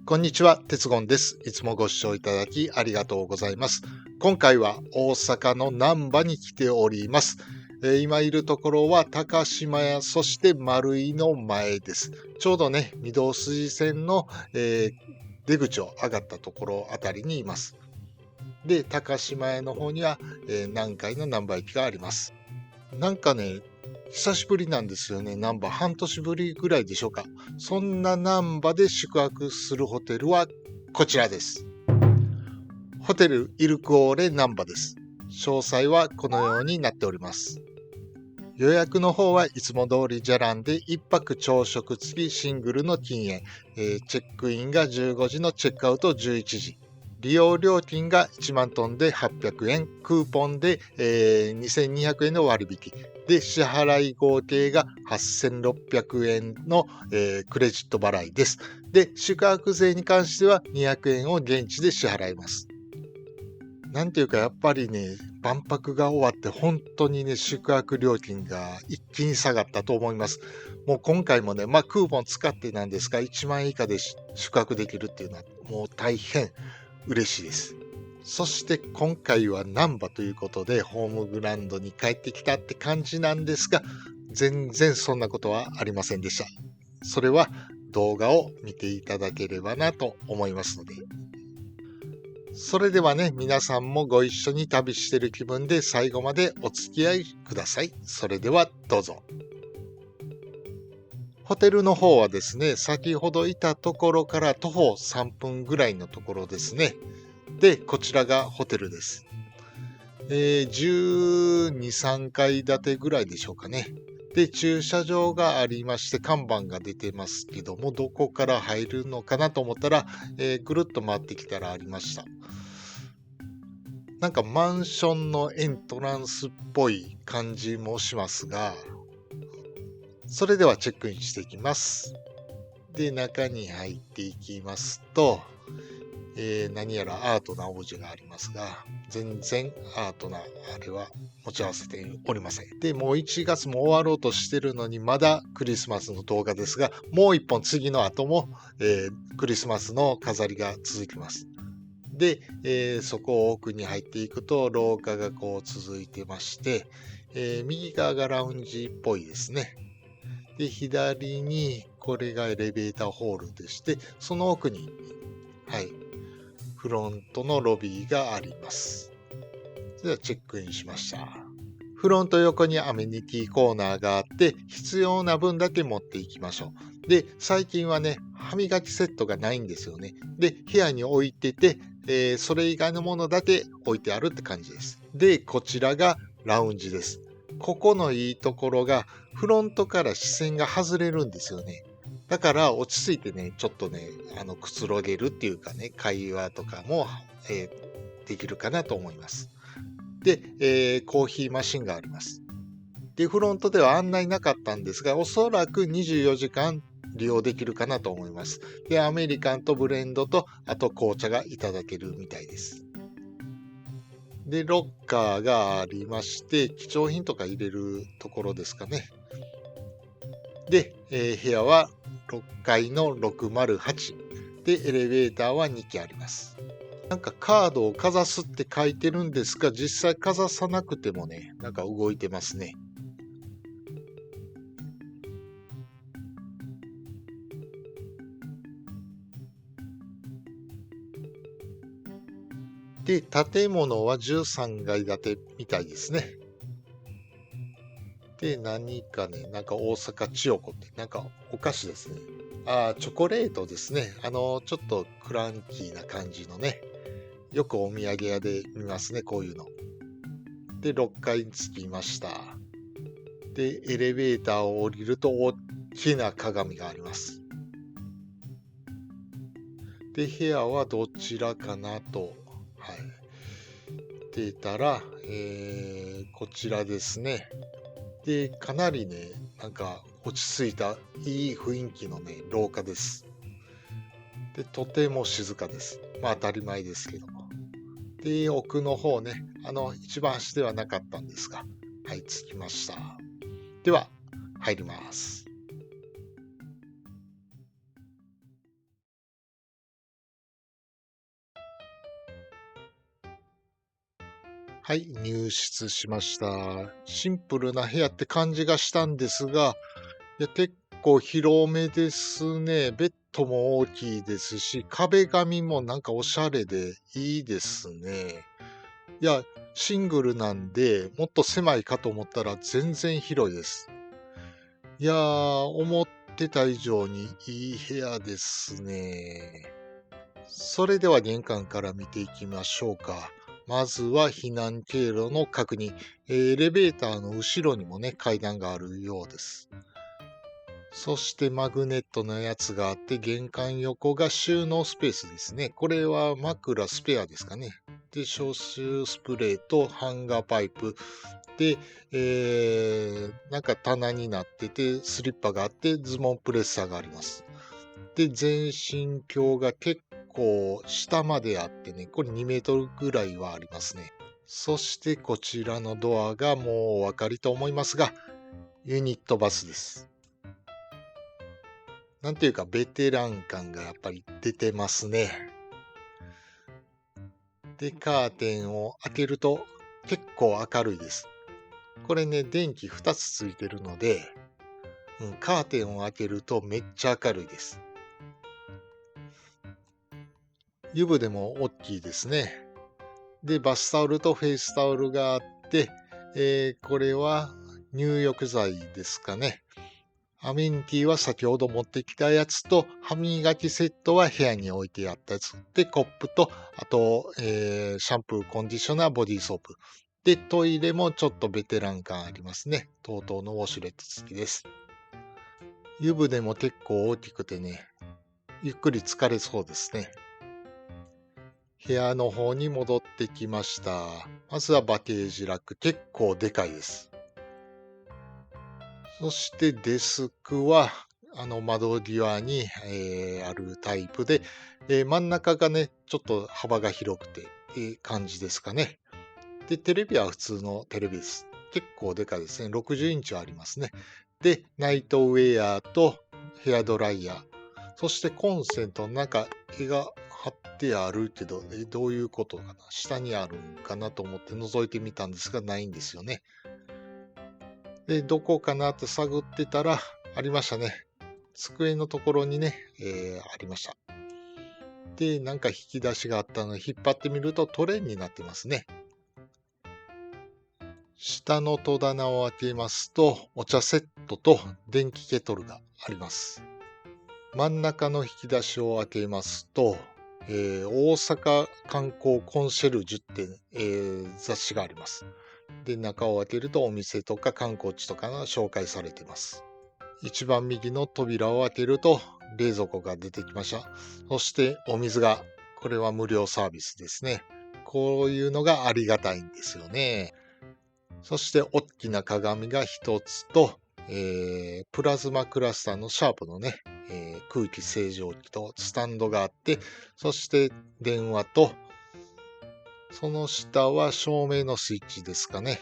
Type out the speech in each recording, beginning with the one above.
こんにちは、鉄言です。いつもご視聴いただきありがとうございます。今回は大阪の難波に来ております。今いるところは高島屋、そして丸井の前です。ちょうどね、御堂筋線の、出口を上がったところあたりにいます。で、高島屋の方には、南海の難波駅があります。なんかね、久しぶりなんですよね。難波、半年ぶりぐらいでしょうか。そんな難波で宿泊するホテルはこちらです。ホテルイルクオーレ難波です。詳細はこのようになっております。予約の方はいつも通りじゃらんで1泊朝食付きシングルの禁煙、チェックインが15時のチェックアウト11時。利用料金が1万トンで800円、クーポンで、2200円の割引。で、支払い合計が8600円の、クレジット払いです。で、宿泊税に関しては200円を現地で支払います。なんていうかやっぱりね、万博が終わって本当にね、宿泊料金が一気に下がったと思います。もう今回もね、クーポン使ってなんですが、1万円以下で宿泊できるっていうのはもう大変嬉しいです。そして今回は難波ということでホームグラウンドに帰ってきたって感じなんですが、全然そんなことはありませんでした。それは動画を見ていただければなと思いますので。それではね、皆さんもご一緒に旅している気分で最後までお付き合いください。それではどうぞ。ホテルの方はですね、先ほどいたところから徒歩3分ぐらいのところですね。で、こちらがホテルです。12、3階建てぐらいでしょうかね。で、駐車場がありまして、看板が出てますけども、どこから入るのかなと思ったら、ぐるっと回ってきたらありました。なんかマンションのエントランスっぽい感じもしますが、それではチェックインしていきます。で、中に入っていきますと、何やらアートなオブジェがありますが、全然アートなあれは持ち合わせておりません。で、もう1月も終わろうとしてるのに、まだクリスマスの動画ですが、もう一本次の後も、クリスマスの飾りが続きます。で、そこを奥に入っていくと廊下がこう続いてまして、右側がラウンジっぽいですね。で、左にこれがエレベーターホールでして、その奥に、はい、フロントのロビーがあります。ではチェックインしました。フロント横にアメニティコーナーがあって、必要な分だけ持っていきましょう。で、最近はね、歯磨きセットがないんですよね。で、部屋に置いてて、それ以外のものだけ置いてあるって感じです。で、こちらがラウンジです。ここのいいところが、フロントから視線が外れるんですよね。だから落ち着いてね、ちょっとね、くつろげるっていうかね、会話とかも、できるかなと思います。で、コーヒーマシンがあります。で、フロントでは案内なかったんですが、おそらく24時間利用できるかなと思います。で、アメリカンとブレンドと、あと紅茶がいただけるみたいです。で、ロッカーがありまして、貴重品とか入れるところですかね。で、部屋は6階の608。で、エレベーターは2機あります。なんかカードをかざすって書いてるんですが、実際かざさなくてもね、なんか動いてますね。で、建物は13階建てみたいですね。で、何かね、なんか大阪千代子って、なんかお菓子ですね。チョコレートですね。ちょっとクランキーな感じのね。よくお土産屋で見ますね、こういうの。で、6階に着きました。で、エレベーターを降りると大きな鏡があります。で、部屋はどちらかなと、はい。出たら、こちらですね。で、かなりね、なんか落ち着いたいい雰囲気のね、廊下です。で、とても静かです。まあ当たり前ですけども。で、奥の方ね、一番端ではなかったんですが、はい、着きました。では、入ります。はい、入室しました。シンプルな部屋って感じがしたんですが、結構広めですね。ベッドも大きいですし、壁紙もなんかおしゃれでいいですね。いや、シングルなんで、もっと狭いかと思ったら全然広いです。いやー、思ってた以上にいい部屋ですね。それでは玄関から見ていきましょうか。まずは避難経路の確認。エレベーターの後ろにもね、階段があるようです。そしてマグネットのやつがあって、玄関横が収納スペースですね。これは枕スペアですかね。で、消臭スプレーとハンガーパイプ。で、なんか棚になってて、スリッパがあって、ズボンプレッサーがあります。で、全身鏡が結構下まであってね、これ2メートルぐらいはありますね。そしてこちらのドアがもうお分かりと思いますが、ユニットバスです。なんていうか、ベテラン感がやっぱり出てますね。で、カーテンを開けると結構明るいです。これね、電気2つついてるので、カーテンを開けるとめっちゃ明るいです。湯船も大きいですね。で、バスタオルとフェイスタオルがあって、これは入浴剤ですかね。アメニティは先ほど持ってきたやつと、歯磨きセットは部屋に置いてあったやつ。で、コップと、あと、シャンプー、コンディショナー、ボディーソープ。で、トイレもちょっとベテラン感ありますね。TOTOのウォシュレット付きです。湯船も結構大きくてね、ゆっくり疲れそうですね。部屋の方に戻ってきました。まずはバケージラック、結構でかいです。そしてデスクは、窓際に、あるタイプで、真ん中がね、ちょっと幅が広くて、いい感じですかね。で、テレビは普通のテレビです。結構でかいですね。60インチはありますね。で、ナイトウェアとヘアドライヤー。そしてコンセントの中、絵が貼ってあるけど、どういうことかな。下にあるんかなと思って覗いてみたんですが、ないんですよね。で、どこかなと探ってたら、ありましたね。机のところにね、ありました。で、なんか引き出しがあったので、引っ張ってみるとトレイになってますね。下の戸棚を開けますと、お茶セットと電気ケトルがあります。真ん中の引き出しを開けますと、大阪観光コンシェルジュって、雑誌があります。で、中を開けるとお店とか観光地とかが紹介されています。一番右の扉を開けると冷蔵庫が出てきました。そしてお水が、これは無料サービスですね。こういうのがありがたいんですよね。そして大きな鏡が一つと、プラズマクラスターのシャープのね、空気清浄機とスタンドがあって、そして電話と、その下は照明のスイッチですかね。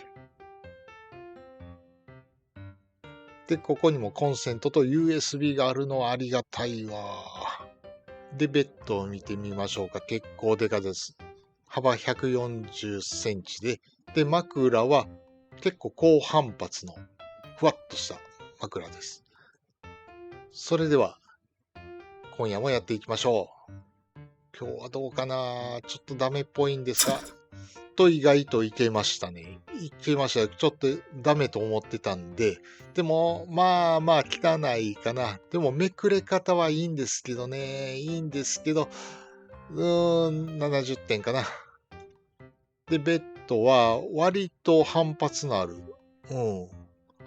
で、ここにもコンセントと USB があるのはありがたいわ。で、ベッドを見てみましょうか。結構でかです。幅140センチで、で、枕は結構高反発のふわっとした枕です。それでは、今夜もやっていきましょう。今日はどうかな、ちょっとダメっぽいんですが、意外といけましたね。いけましたよ。ちょっとダメと思ってたんで、でも、まあまあ汚いかな。でもめくれ方はいいんですけどね。いいんですけど、70点かな。で、ベッドは割と反発のある、跳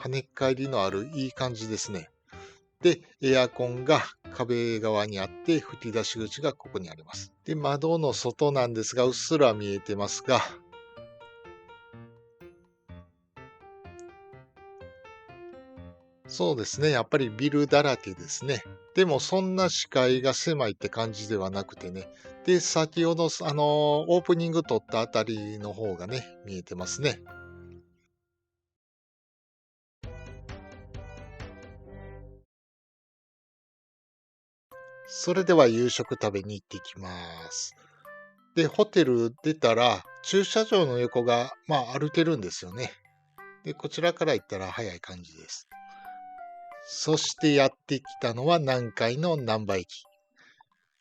ね返りのあるいい感じですね。で、エアコンが壁側にあって、吹き出し口がここにあります。で、窓の外なんですが、うっすら見えてますが、そうですね。やっぱりビルだらけですね。でもそんな視界が狭いって感じではなくてね。で、先ほど、オープニング撮ったあたりの方がね、見えてますね。それでは夕食食べに行ってきます。で、ホテル出たら、駐車場の横が、歩けるんですよね。で、こちらから行ったら早い感じです。そしてやってきたのは南海の難波駅。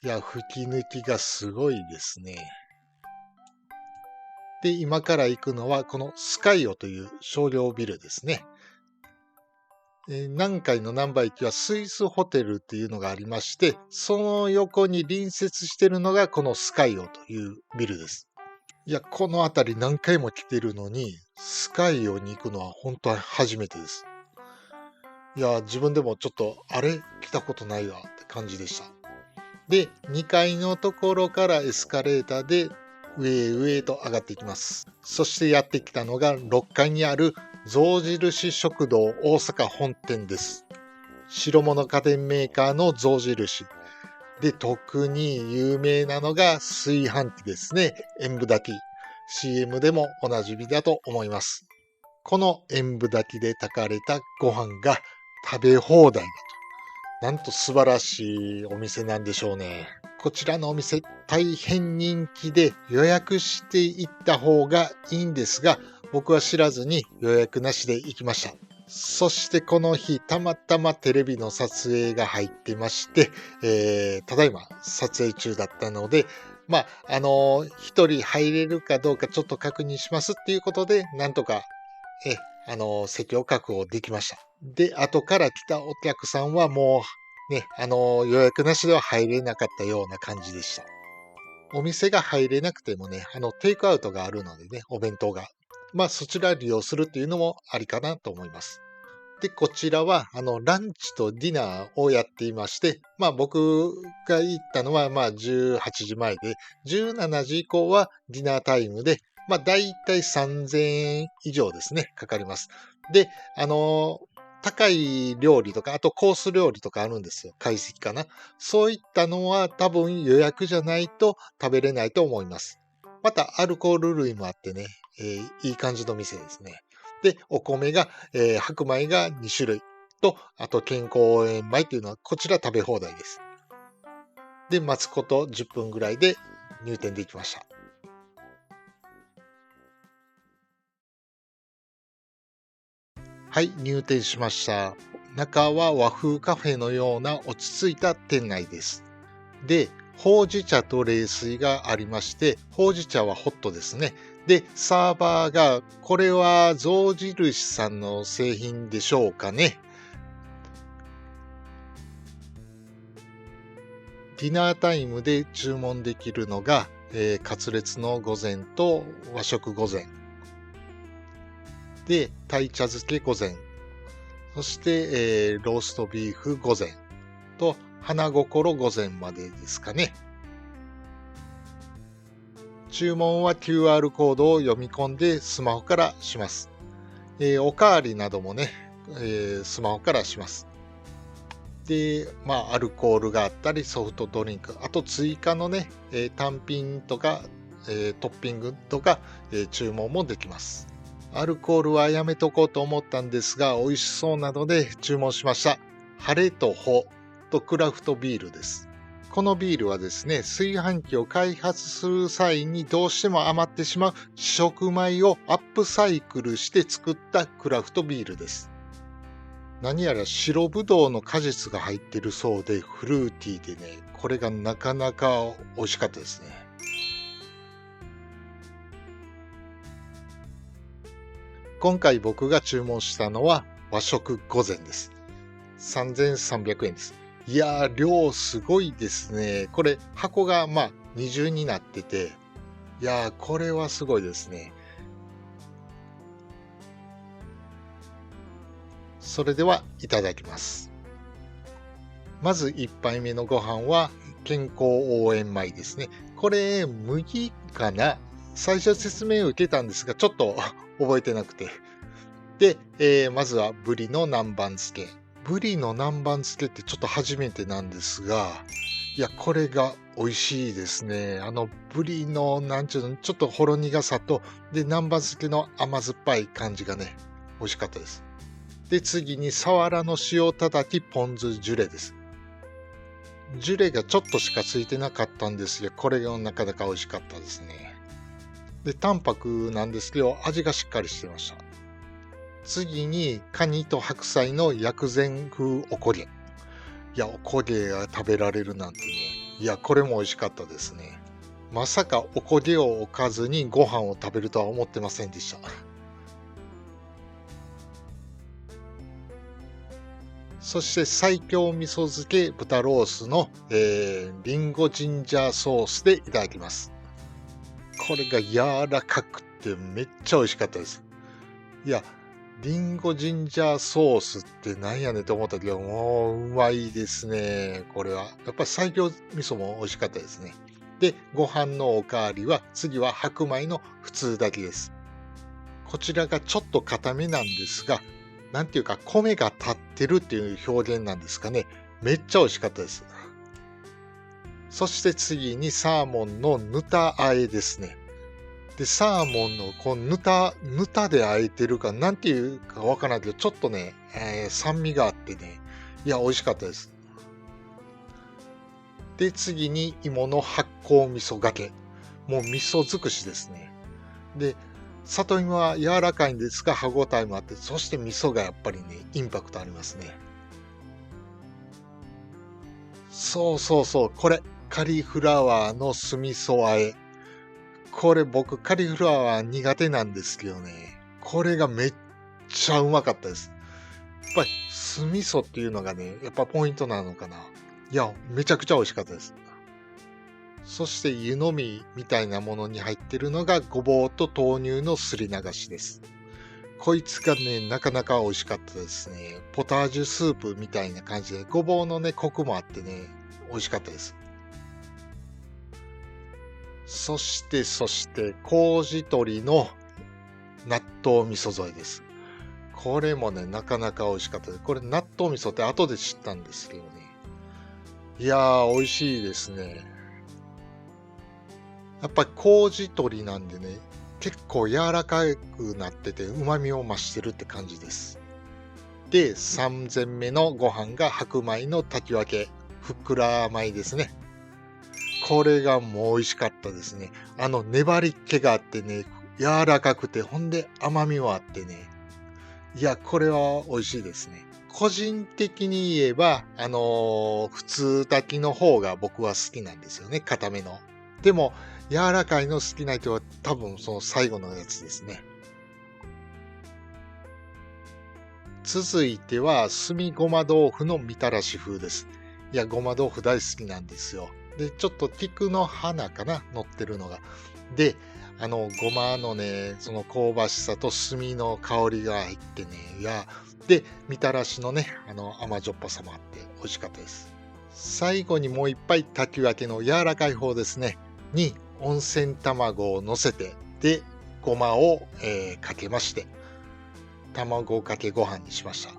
いや、吹き抜きがすごいですね。で、今から行くのはこのスカイオという商業ビルですね。南海の難波駅はスイスホテルっていうのがありまして、その横に隣接しているのがこのスカイオというビルです。いや、この辺り何回も来てるのに、スカイオに行くのは本当は初めてです。いや、自分でもちょっと、来たことないわって感じでした。で、2階のところからエスカレーターで上へ上へと上がっていきます。そしてやってきたのが6階にある象印食堂大阪本店です。白物家電メーカーの象印。で、特に有名なのが炊飯器ですね。演武炊き。CM でもおなじみだと思います。この演武炊きで炊かれたご飯が食べ放題だと。なんと素晴らしいお店なんでしょうね。こちらのお店大変人気で予約していった方がいいんですが、僕は知らずに予約なしで行きました。そしてこの日、たまたまテレビの撮影が入ってまして、ただいま撮影中だったので、一人入れるかどうかちょっと確認しますっていうことで、なんとか、席を確保できました。で、後から来たお客さんはもう、予約なしでは入れなかったような感じでした。お店が入れなくてもね、テイクアウトがあるのでね、お弁当が。そちら利用するっていうのもありかなと思います。で、こちらは、ランチとディナーをやっていまして、僕が行ったのは、18時前で、17時以降はディナータイムで、だいたい3000円以上ですね、かかります。で、高い料理とか、あとコース料理とかあるんですよ。懐石かな。そういったのは多分予約じゃないと食べれないと思います。また、アルコール類もあってね、いい感じの店ですね。で、お米が、白米が2種類と、あと健康応援米というのはこちら食べ放題です。で、待つこと10分ぐらいで入店できました。はい、入店しました。中は和風カフェのような落ち着いた店内です。で、ほうじ茶と冷水がありまして、ほうじ茶はホットですね。で、サーバーが、これは象印さんの製品でしょうかね。ディナータイムで注文できるのが、カツレツの御膳と和食御膳。で、鯛茶漬け御膳。そして、ローストビーフ御膳と花心御膳までですかね。注文は QR コードを読み込んでスマホからします。おかわりなどもね、スマホからします。で、アルコールがあったり、ソフトドリンク、あと追加のね、単品とか、トッピングとか、注文もできます。アルコールはやめとこうと思ったんですが、美味しそうなので注文しました。晴れと穂とクラフトビールです。このビールはですね、炊飯器を開発する際にどうしても余ってしまう試食米をアップサイクルして作ったクラフトビールです。何やら白ぶどうの果実が入ってるそうでフルーティーでね、これがなかなか美味しかったですね。今回僕が注文したのは和食御膳です。3300円です。いやー、量すごいですね。これ箱が二重になってて、いやー、これはすごいですね。それではいただきます。まず1杯目のご飯は健康応援米ですね。これ麦かな？最初説明を受けたんですが、ちょっと覚えてなくて。で、まずはブリの南蛮漬け。ブリの南蛮漬けってちょっと初めてなんですが、いや、これが美味しいですね。ブリの、なんちゅうの、ちょっとほろ苦さと、で、南蛮漬けの甘酸っぱい感じがね、美味しかったです。で、次に、サワラの塩叩きポン酢ジュレです。ジュレがちょっとしかついてなかったんですが、これがなかなか美味しかったですね。で、淡白なんですけど、味がしっかりしてました。次に、カニと白菜の薬膳風おこげ。いや、おこげが食べられるなんてね。いや、これも美味しかったですね。まさかおこげを置かずにご飯を食べるとは思ってませんでした。そして西京味噌漬け豚ロースの、リンゴジンジャーソースでいただきます。これが柔らかくてめっちゃ美味しかったです。いや、リンゴジンジャーソースってなんやねんと思ったけど、もううまいですね。これは。やっぱり西京味噌も美味しかったですね。で、ご飯のおかわりは、次は白米の普通炊きです。こちらがちょっと固めなんですが、なんていうか米が立ってるっていう表現なんですかね。めっちゃ美味しかったです。そして次にサーモンのぬたあえですね。で、サーモンのこのぬたであえてるか、なんていうかわからないけど、ちょっとね、酸味があってね、いや、美味しかったです。で、次に芋の発酵味噌がけ。もう味噌尽くしですね。で、里芋は柔らかいんですが、歯ごたえもあって、そして味噌がやっぱりね、インパクトありますね。そうそうそう、これ、カリフラワーの酢味噌和え。これ僕、カリフラワー苦手なんですけどね、これがめっちゃうまかったです。やっぱり酢味噌っていうのがね、やっぱポイントなのかな。いや、めちゃくちゃ美味しかったです。そして湯飲みみたいなものに入ってるのがごぼうと豆乳のすり流しです。こいつがね、なかなか美味しかったですね。ポタージュスープみたいな感じで、ごぼうのね、コクもあってね、美味しかったです。そして、麹鶏の納豆味噌添えです。これもね、なかなか美味しかったです。これ納豆味噌って後で知ったんですけどね。いやー、美味しいですね。やっぱり麹鶏なんでね、結構柔らかくなってて旨味を増してるって感じです。で、3膳目のご飯が白米の炊き分け、ふっくら米ですね。これがもう美味しかったですね。粘り気があってね、柔らかくて、ほんで甘みもあってね。いや、これは美味しいですね。個人的に言えば、普通炊きの方が僕は好きなんですよね、固めの。でも、柔らかいの好きな人は多分その最後のやつですね。続いては、炭ごま豆腐のみたらし風です。いや、ごま豆腐大好きなんですよ。で、ちょっと菊の花かな、乗ってるのが。で、ごまのね、その香ばしさと炭の香りが入ってね、いや、で、みたらしのね、甘じょっぱさもあって美味しかったです。最後にもう一杯炊き分けの柔らかい方ですね、に温泉卵を乗せて、で、ごまを、かけまして、卵かけご飯にしました。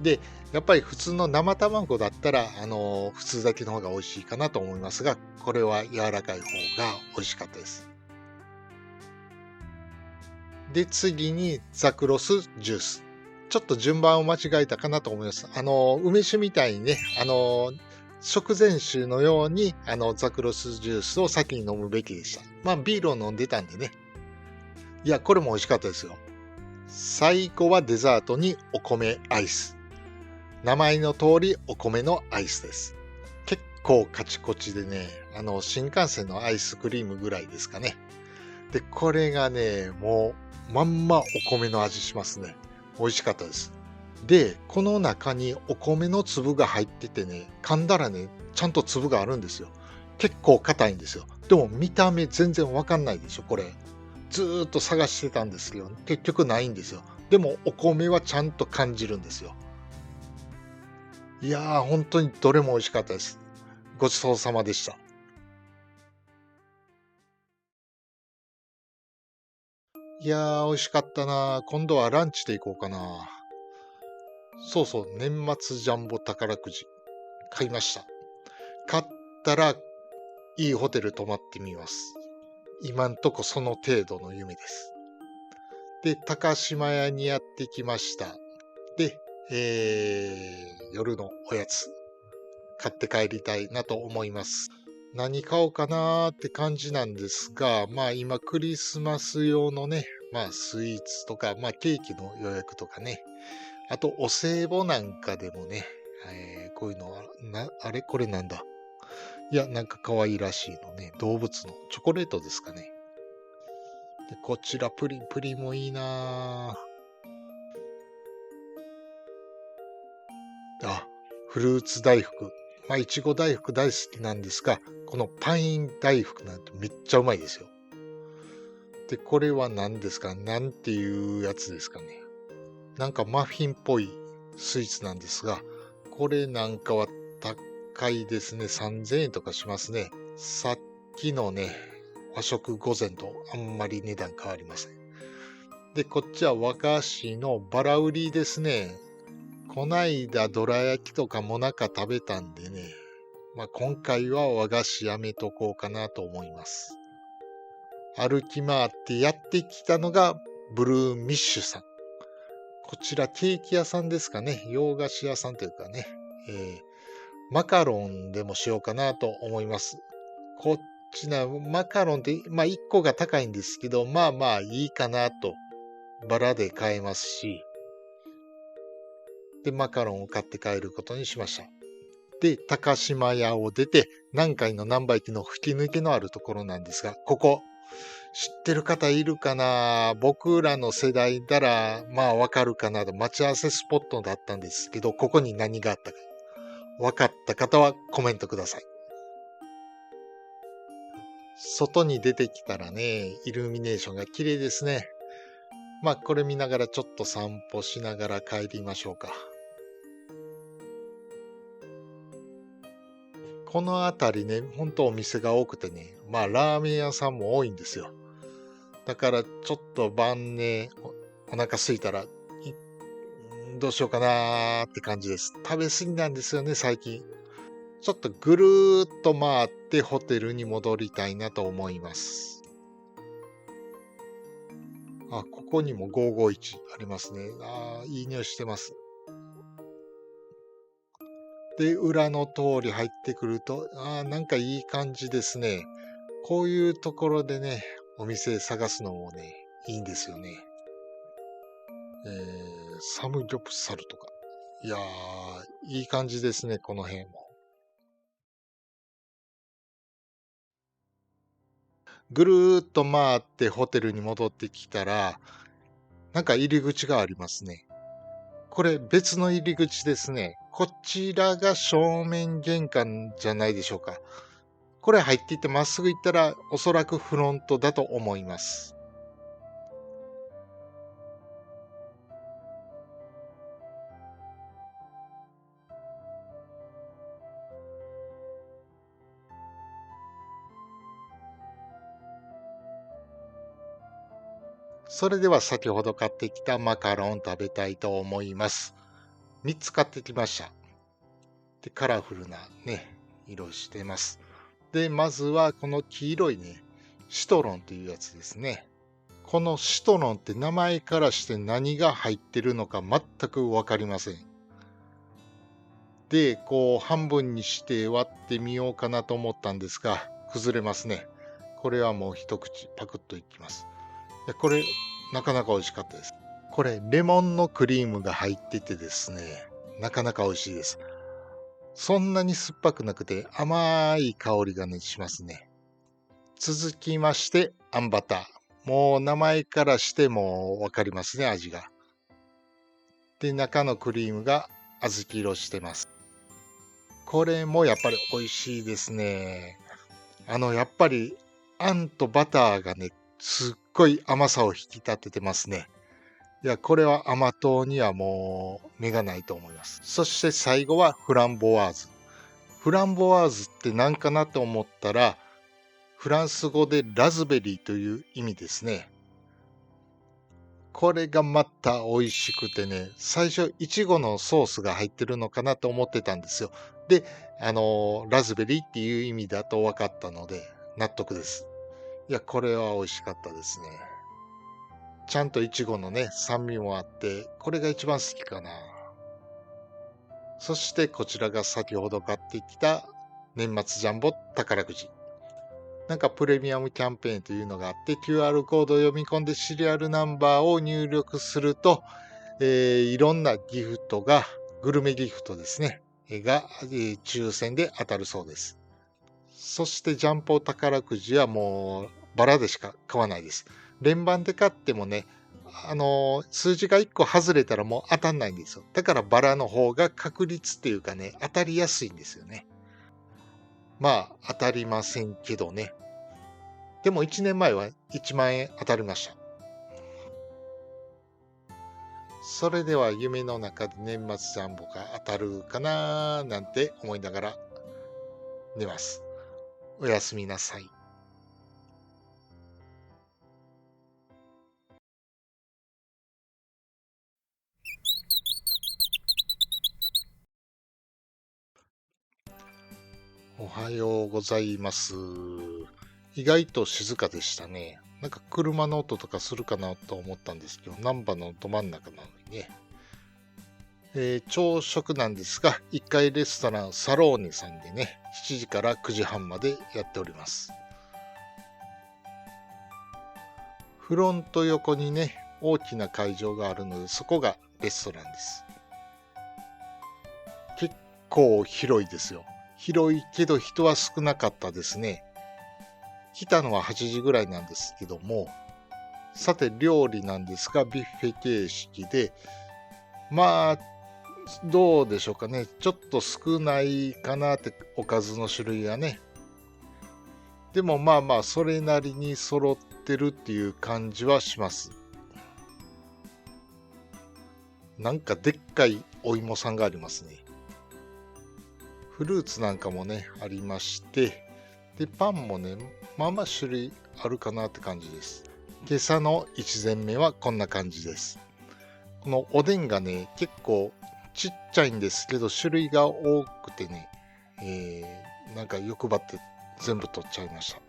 で、やっぱり普通の生卵だったら、普通だけの方が美味しいかなと思いますが、これは柔らかい方が美味しかったです。で、次にザクロスジュース。ちょっと順番を間違えたかなと思います。梅酒みたいにね、食前酒のように、ザクロスジュースを先に飲むべきでした。まあ、ビールを飲んでたんでね。いや、これも美味しかったですよ。最後はデザートにお米アイス。名前の通りお米のアイスです。結構カチコチでね、新幹線のアイスクリームぐらいですかね。で、これがね、もう、まんまお米の味しますね。美味しかったです。で、この中にお米の粒が入っててね、噛んだらね、ちゃんと粒があるんですよ。結構硬いんですよ。でも見た目全然わかんないでしょ、これ。ずーっと探してたんですけど、結局ないんですよ。でもお米はちゃんと感じるんですよ。いやー、本当にどれも美味しかったです。ごちそうさまでした。いやー、美味しかったな。今度はランチで行こうかな。そうそう、年末ジャンボ宝くじ買いました。買ったらいいホテル泊まってみます。今んとこその程度の夢です。で、高島屋にやってきました。で、夜のおやつ買って帰りたいなと思います。何買おうかなーって感じなんですが、まあ今クリスマス用のね、まあスイーツとか、まあケーキの予約とかね、あとお歳暮なんかでもね、こういうのは、あれこれなんだ。いや、なんか可愛らしいのね、動物のチョコレートですかね。で、こちらプリンプリンもいいなぁ。あ、フルーツ大福。まあ、いちご大福大好きなんですが、このパイン大福なんてめっちゃうまいですよ。で、これは何ですか？なんていうやつですかね。なんかマフィンっぽいスイーツなんですが、これなんかは高いですね。3000円とかしますね。さっきのね、和食御膳とあんまり値段変わりません。で、こっちは和菓子のバラ売りですね。こないだどら焼きとかもなか食べたんでね。まあ、今回は和菓子やめとこうかなと思います。歩き回ってやってきたのがブルーミッシュさん。こちらケーキ屋さんですかね。洋菓子屋さんというかね。マカロンでもしようかなと思います。こっちな、マカロンって、まあ1個が高いんですけど、まあまあいいかなと。バラで買えますし。で、マカロンを買って帰ることにしました。で、高島屋を出て、南海の南波駅の吹き抜けのあるところなんですが、ここ、知ってる方いるかな？僕らの世代なら、まあわかるかなと、待ち合わせスポットだったんですけど、ここに何があったか。分かった方はコメントください。外に出てきたらね、イルミネーションが綺麗ですね。まあこれ見ながらちょっと散歩しながら帰りましょうか。この辺りね、ほんとお店が多くてね、まあラーメン屋さんも多いんですよ。だからちょっと晩ね、お腹空いたら、どうしようかなーって感じです。食べ過ぎなんですよね、最近。ちょっとぐるーっと回ってホテルに戻りたいなと思います。あ、ここにも551ありますね。ああ、いい匂いしてます。で、裏の通り入ってくると、なんかいい感じですね。こういうところでね、お店探すのもね、いいんですよね。サムギョプサルとか。いやー、いい感じですね、この辺も。ぐるーっと回ってホテルに戻ってきたら、なんか入り口がありますね。これ別の入り口ですね。こちらが正面玄関じゃないでしょうか。これ入っていってまっすぐ行ったらおそらくフロントだと思います。それでは先ほど買ってきたマカロン食べたいと思います。3つ買ってきました。で、カラフルなね、色してます。で、まずはこの黄色いね、シトロンというやつですね。このシトロンって名前からして何が入ってるのか全くわかりません。で、こう半分にして割ってみようかなと思ったんですが、崩れますね。これはもう一口パクッといきます。これ、なかなか美味しかったです。これ、レモンのクリームが入っててですね、なかなか美味しいです。そんなに酸っぱくなくて甘い香りがね、しますね。続きまして、あんバター。もう名前からしてもわかりますね、味が。で、中のクリームが小豆色してます。これもやっぱり美味しいですね。やっぱり、あんとバターがね、すっごい甘さを引き立ててますね。いや、これは甘党にはもう目がないと思います。そして最後はフランボワーズ。フランボワーズって何かなと思ったら、フランス語でラズベリーという意味ですね。これがまた美味しくてね、最初イチゴのソースが入ってるのかなと思ってたんですよ。で、ラズベリーっていう意味だと分かったので、納得です。いや、これは美味しかったですね。ちゃんとイチゴのね、酸味もあって、これが一番好きかな。そしてこちらが先ほど買ってきた年末ジャンボ宝くじ。なんかプレミアムキャンペーンというのがあって、QR コードを読み込んでシリアルナンバーを入力すると、いろんなギフトが、グルメギフトですね、抽選で当たるそうです。そしてジャンボ宝くじはもうバラでしか買わないです。連番で買ってもね、数字が1個外れたらもう当たんないんですよ。だからバラの方が確率っていうかね、当たりやすいんですよね。まあ、当たりませんけどね。でも1年前は1万円当たりました。それでは夢の中で年末ジャンボが当たるかななんて思いながら寝ます。おやすみなさい。おはようございます。意外と静かでしたね。なんか車の音とかするかなと思ったんですけど、難波のど真ん中なのにね。朝食なんですが、1階レストランサローネさんでね、7時から9時半までやっております。フロント横にね、大きな会場があるので、そこがレストランです。結構広いですよ。広いけど人は少なかったですね。来たのは8時ぐらいなんですけども、さて料理なんですが、ビュッフェ形式で、まあ、どうでしょうかね。ちょっと少ないかなって、おかずの種類がね。でもまあまあ、それなりに揃ってるっていう感じはします。なんかでっかいお芋さんがありますね。フルーツなんかもね、ありまして、で、パンもね、まあまあ種類あるかなって感じです。今朝の一膳目はこんな感じです。このおでんがね、結構ちっちゃいんですけど、種類が多くてね、なんか欲張って全部取っちゃいました。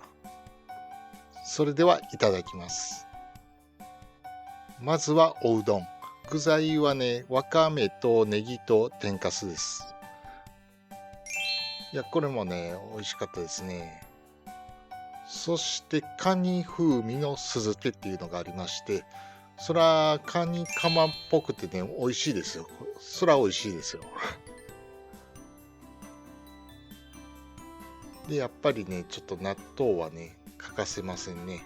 それではいただきます。まずはおうどん。具材はね、わかめとネギと天かすです。いや、これもね、美味しかったですね。そして、カニ風味の酢漬けっていうのがありまして、そら、カニカマっぽくてね、美味しいですよ。そら美味しいですよ。で、やっぱりね、ちょっと納豆はね、欠かせませんね。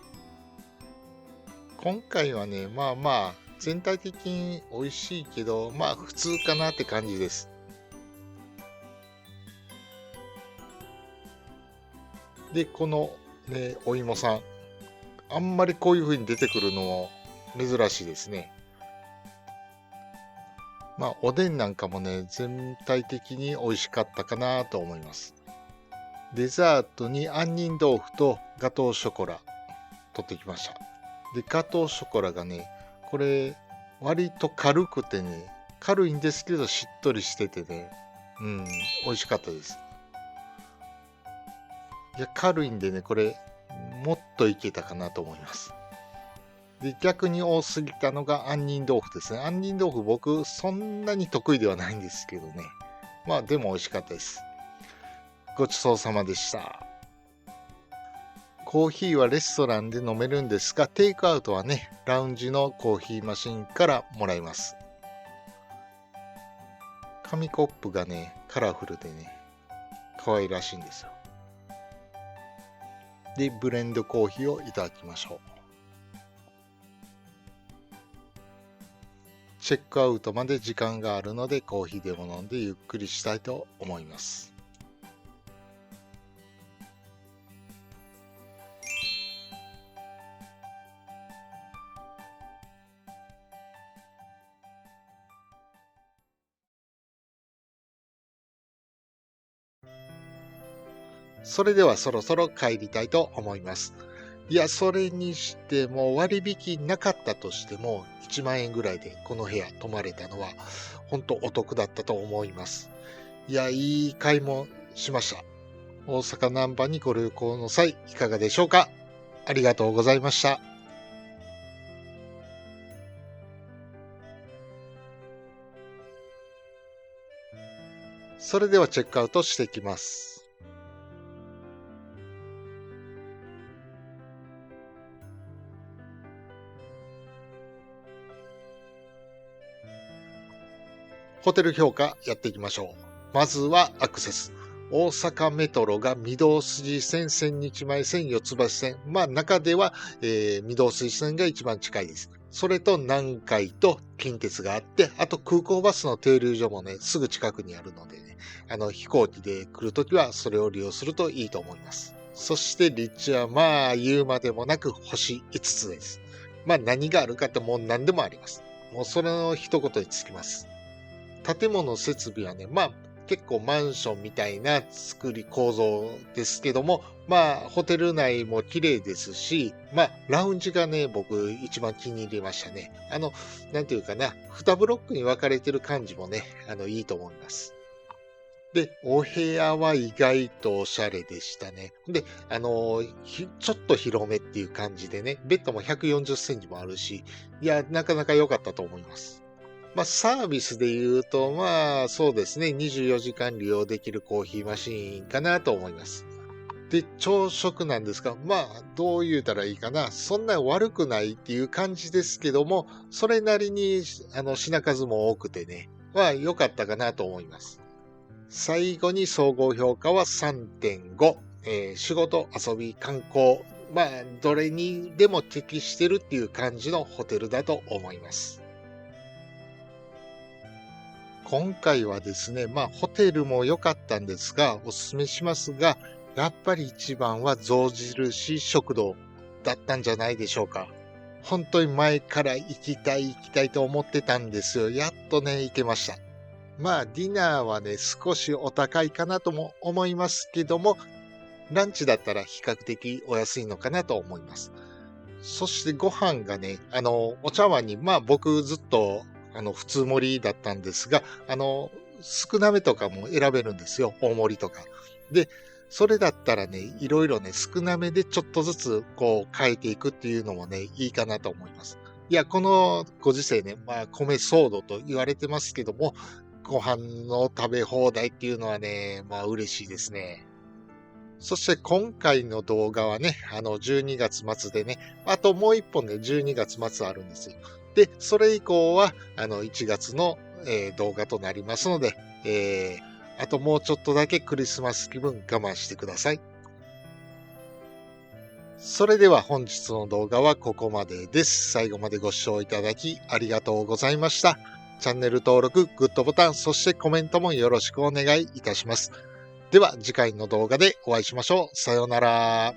今回はね、まあまあ、全体的に美味しいけど、まあ普通かなって感じです。で、このね、お芋さん、あんまりこういう風に出てくるのも珍しいですね。まあ、おでんなんかもね、全体的に美味しかったかなと思います。デザートに杏仁豆腐とガトーショコラ取ってきました。で、ガトーショコラがね、これ、割と軽くてね、軽いんですけどしっとりしててね、美味しかったです。いや、軽いんでね、これ、もっといけたかなと思います。で、逆に多すぎたのが杏仁豆腐ですね。杏仁豆腐僕、そんなに得意ではないんですけどね。まあ、でも美味しかったです。ごちそうさまでした。コーヒーはレストランで飲めるんですが、テイクアウトはね、ラウンジのコーヒーマシンからもらいます。紙コップがね、カラフルでね、可愛らしいんですよ。で、ブレンドコーヒーをいただきましょう。チェックアウトまで時間があるので、コーヒーでも飲んでゆっくりしたいと思います。それではそろそろ帰りたいと思います。いや、それにしても割引なかったとしても1万円ぐらいでこの部屋泊まれたのは本当お得だったと思います。いや、いい買い物しました。大阪難波にご旅行の際いかがでしょうか。ありがとうございました。それではチェックアウトしていきます。ホテル評価やっていきましょう。まずはアクセス。大阪メトロが御堂筋線、千日前線、四ツ橋線。中では、御堂筋線が一番近いです。それと南海と近鉄があって、あと空港バスの停留所もね、すぐ近くにあるのでね、飛行機で来るときはそれを利用するといいと思います。そして立地は言うまでもなく星5つです。何があるかってもう何でもあります。もうそれの一言につきます。建物設備はね、結構マンションみたいな作り構造ですけども、ホテル内も綺麗ですし、ラウンジがね、僕一番気に入りましたね。なんていうかな、2ブロックに分かれてる感じもね、いいと思います。で、お部屋は意外とおしゃれでしたね。で、ちょっと広めっていう感じでね、ベッドも140センチもあるし、いや、なかなか良かったと思います。サービスで言うと、そうですね、24時間利用できるコーヒーマシーンかなと思います。で、朝食なんですが、どう言うたらいいかな。そんな悪くないっていう感じですけども、それなりに、品数も多くてね、良かったかなと思います。最後に総合評価は3.5。仕事、遊び、観光。どれにでも適してるっていう感じのホテルだと思います。今回はですね、ホテルも良かったんですが、おすすめしますが、やっぱり一番は象印食堂だったんじゃないでしょうか。本当に前から行きたいと思ってたんですよ。やっとね、行けました。ディナーはね、少しお高いかなとも思いますけども、ランチだったら比較的お安いのかなと思います。そしてご飯がね、お茶碗に、僕ずっと、普通盛りだったんですが、少なめとかも選べるんですよ。大盛りとか。で、それだったらね、いろいろね、少なめでちょっとずつ、こう、変えていくっていうのもね、いいかなと思います。いや、このご時世ね、米騒動と言われてますけども、ご飯の食べ放題っていうのはね、嬉しいですね。そして今回の動画はね、12月末でね、あともう一本ね、12月末あるんですよ。で、それ以降は、1月の、動画となりますので、あともうちょっとだけクリスマス気分我慢してください。それでは本日の動画はここまでです。最後までご視聴いただきありがとうございました。チャンネル登録、グッドボタン、そしてコメントもよろしくお願いいたします。では次回の動画でお会いしましょう。さようなら。